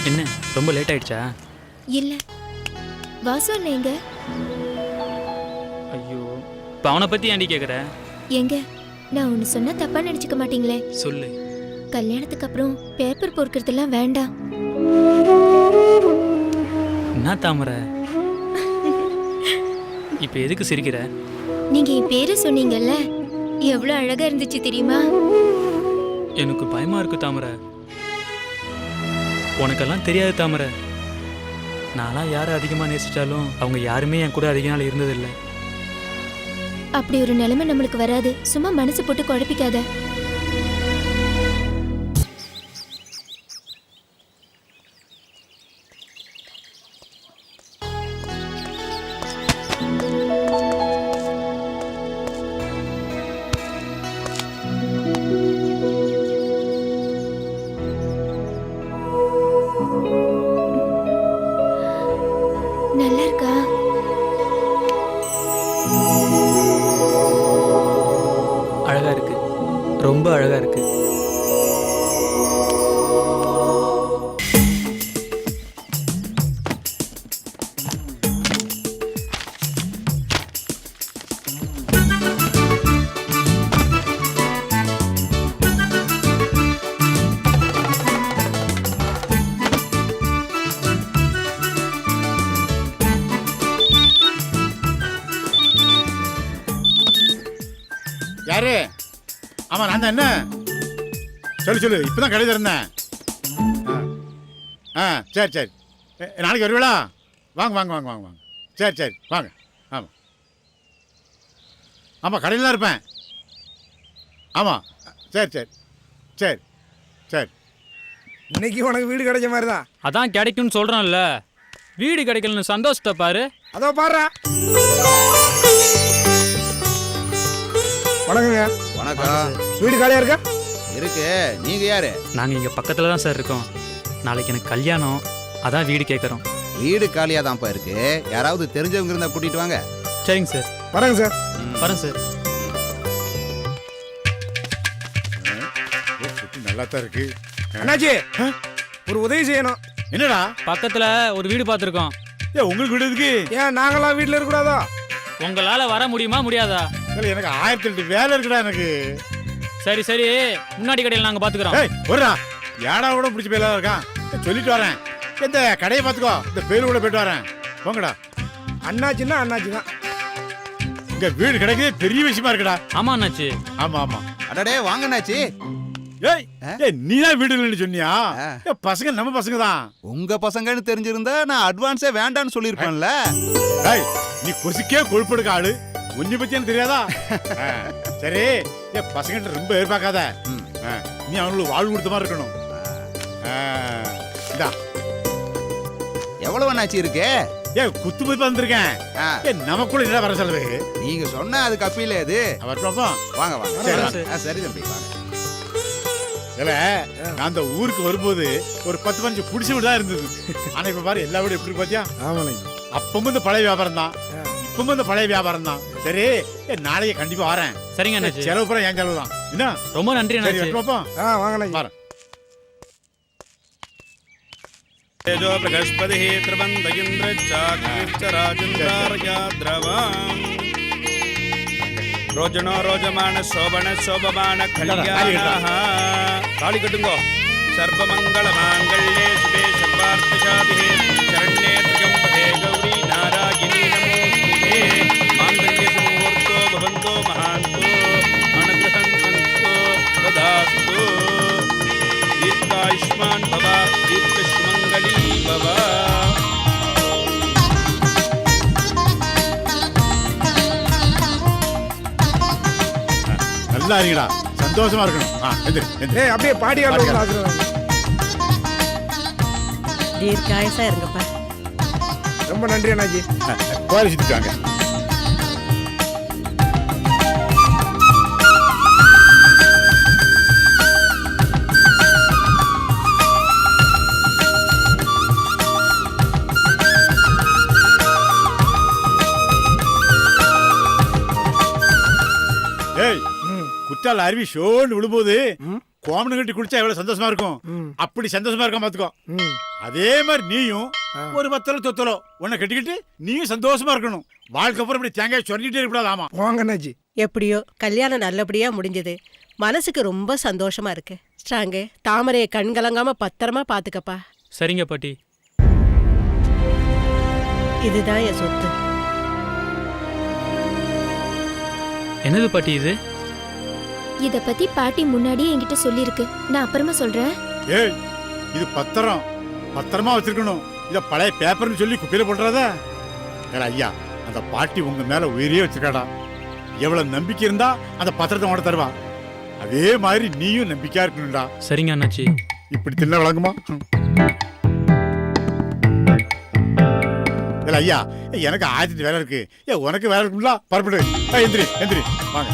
என்ன ரொம்ப லேட் ஆயிடுச்சா? இல்ல, வாசு அண்ணன் எங்க? ஐயோ, இப்போ அவனை பத்தி ஏன்டி கேக்குற? எங்க? நான் ஒன்னு சொன்னா தப்பா நினைச்சுக்க மாட்டீங்களே? சொல்லு. கல்யாணத்துக்கு அப்புறம் பேப்பர் பொறுக்கிறதெல்லாம் வேண்டாம். என்ன தாமரை, இப்போ எதுக்கு சிரிக்கிற? நீங்க என் பேரு சொன்னீங்கல்ல, எவ்வளவு அழகா இருந்துச்சு தெரியுமா? எனக்கு பயமா இருக்கு தாமரை. உனக்கெல்லாம் தெரியாது தாமரை. நான்லாம் யாரை அதிகமாக நேசிச்சாலும் அவங்க யாருமே என் கூட அதிக நாள் இருந்ததில்லை. அப்படி ஒரு நிலைமை நம்மளுக்கு வராது. சும்மா மனசு போட்டு குழப்பிக்காத. நல்லா இருக்கா? அழகா இருக்கு, ரொம்ப அழகா இருக்கு. யாரு? ஆமா நான் தான். என்ன சொல்லு சொல்லு. இப்பதான் கடை திறந்தேன். சரி சரி. நாளைக்கு வருவீங்களா? வாங்க வாங்க வாங்க வாங்க வாங்க. சரி சரி வாங்க. ஆமாம் ஆமாம், கடையில் தான் இருப்பேன். ஆமாம் சரி சரி சரி சரி. இன்னைக்கு உனக்கு வீடு கிடைச்ச மாதிரி தான். அதான் கிடைக்கும்னு சொல்றான்ல. வீடு கிடைக்கலன்னு சந்தோஷத்தை பாரு. அதோ பாடுறா. வணக்கங்க. வணக்கம். வீடு காலியா இருக்கா? இருக்கு. நீங்க யாரு? நாங்கள் இங்கே பக்கத்தில் தான் சார் இருக்கோம். நாளைக்கு எனக்கு கல்யாணம், அதான் வீடு கேட்குறோம். வீடு காலியா தான்ப்பா இருக்கு. யாராவது தெரிஞ்சவங்க இருந்தா கூட்டிட்டு வாங்க. சரிங்க சார். வரேங்க சார். வரேன் சார். நல்லா தான் இருக்கு. அண்ணாச்சி, ஒரு உதவி செய்யணும். என்னடா? பக்கத்தில் ஒரு வீடு பார்த்துருக்கோம். உங்களுக்கு வீடு இருக்கு? ஏன் நாங்களாம் வீட்டில் இருக்கக்கூடாதா? உங்களால் வர முடியுமா முடியாதா? எனக்கு 1008 வேலை இருக்குடா எனக்கு. சரி சரி, முன்னாடி கடையில் நாங்கள் பார்த்துக்குறோம். ஒருடா ஏடா கூட பிடிச்ச பேர் இருக்கான். சொல்லிட்டு வரேன். இந்த கடையை பார்த்துக்கோ. இந்த பேரு கூட போயிட்டு வரேன். போங்கடா. அண்ணாச்சின்னா அண்ணாச்சி தான். இங்க வீடு கிடைக்கிறது பெரிய விஷயமா இருக்குடா. ஆமா அண்ணாச்சி. ஆமா ஆமா. அடடே வாங்கண்ணாச்சி. நீ தான் வீடு இல்லைன்னு சொன்னியா? பசங்க நம்ம பசங்க தான். உங்க பசங்கன்னு தெரிஞ்சிருந்தா நான் அட்வான்ஸே வேண்டான்னு சொல்லியிருப்பேன்ல. நீ கொசுக்கே கொழுப்படுக்க ஆளு. உன்னை பத்தி எனக்கு தெரியாதா? சரி, பசங்கிட்ட ரொம்ப எதிர்பார்க்காத. நீ அவங்களுக்கு வாழ்வு கொடுத்த மாதிரி இருக்கணும். எவ்வளவு அண்ணாச்சி இருக்கு? குத்து மதிப்பு வந்திருக்கேன். நமக்குள்ள என்ன வர செலவு? நீங்க சொன்ன அது கப்பில இது. வாங்க வாங்க. சரி தம்பி வாங்க. இல்ல, நான் அந்த ஊருக்கு வரும்போது ஒரு 10-15 குடிசை வீடு தான் இருந்தது. ஆனா இப்ப பாரு எல்லா வீடும் எப்படி பாத்தியா? அப்பவும் இந்த பழைய வியாபாரம் தான், இப்பவும் இந்த பழைய வியாபாரம் தான். சரி, நாளைக்கு கண்டிப்பா வரேன். சரிங்க அண்ணாச்சி. செலவு பூரா என் செலவு தான். என்ன? ரொம்ப நன்றி அண்ணாச்சி. வாங்க வரேன். तेजो बृहस्पतिः त्रिबन्ध इन्द्रश्चाग्निश्च राजेन्द्रार्याद्रवाम् रोजनो रोजमान शोभन शोभमान कल्याणः ताली कटुंगो सर्वमंगल मांगल्ये शिवे सर्वार्थसाधिके शरण्ये त्र्यंबके गौरी नारायणी नमोस्तुते मांगल्ये मुहूर्तो भवन्तो महान्तो अनुग्रहन्तु तदास्तु दीर्घायुष्मान भव दीर्घसुमंगली भव. நல்லா இருக்கடா, சந்தோஷமா இருக்கணும். அப்படியே பாடியாளர் தீர்க்காயசா இருங்கப்பா. ரொம்ப நன்றி அண்ணாச்சி. குவாலிச்சிட்டாங்க. குற்றால அருவி ஷோன்னு விழும்போது கோமணம் கட்டி குடிச்சா எவ்வளவு சந்தோஷமா இருக்கும் ம். அப்படி சந்தோஷமா இருக்க பாத்துக்கோ. ம். அதே மாதிரி நீயும் ஒரு பத்தல தொத்தலோ உன்னை கட்டிக்கிட்டு நீயும் சந்தோஷமா இருக்கணும். வாழ்க்கை அப்புறம் இப்படி தேங்காய் சொரிஞ்சிட்டே இருக்கக்கூடாது. ஆமா போங்க அண்ணாச்சி. எப்படியோ கல்யாணம் நல்லபடியா முடிஞ்சது. மனசுக்கு ரொம்ப சந்தோஷமா இருக்கு. ஸ்ட்ராங்கு தாமரையை கண் கலங்காம பத்திரமா பாத்துக்கப்பா. சரிங்க பாட்டி. இதுதான் என் சொத்து. என்னது பாட்டி இது? இத பத்தி பாட்டி முன்னாடியே என்கிட்ட சொல்லியிருக்கு. நான் அப்புறமா சொல்றேன். ஏய் இது பத்திரம், பத்திரமா வச்சிருக்கணும். இத பழைய பேப்பர்னு சொல்லி குப்பையில போட்டுறாத. ஏடா ஐயா, அந்த பாட்டி உங்க மேல உயிரே வச்சிருக்காடா. எவ்வளவு நம்பிக்கை இருந்தா அந்த பத்திரத்தை உட தருவா. அதே மாதிரி நீயும் நம்பிக்கையா இருக்கணும்டா. சரிங்க அண்ணாச்சி. இப்படி தின்ன விளங்குமா? இல்ல ஐயா, எனக்கு 1000 வேலை இருக்கு. உனக்கு வேலை இருக்குங்களா? பரப்பிடு. எந்திரி எந்திரி வாங்க.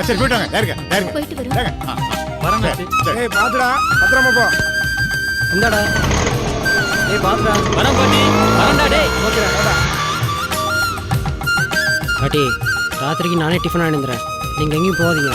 சரி போயிட்டு வாங்க. யாருங்க யாருங்க போயிட்டு வரோம். யாருங்க? வரேன் அண்ணாச்சி. சரி. ஏய் பாத்துடா, பத்திரமா போ. இந்தாடா. ஏய் பாத்துடா. வரேன் பாட்டி. வரேன்டா டேய். ஓகேடா, வாடா. பாட்டி ராத்திரிக்கு நானே டிஃபன் வாங்கிடுறேன். நீங்கள் எங்கேயும் போகாதீங்க.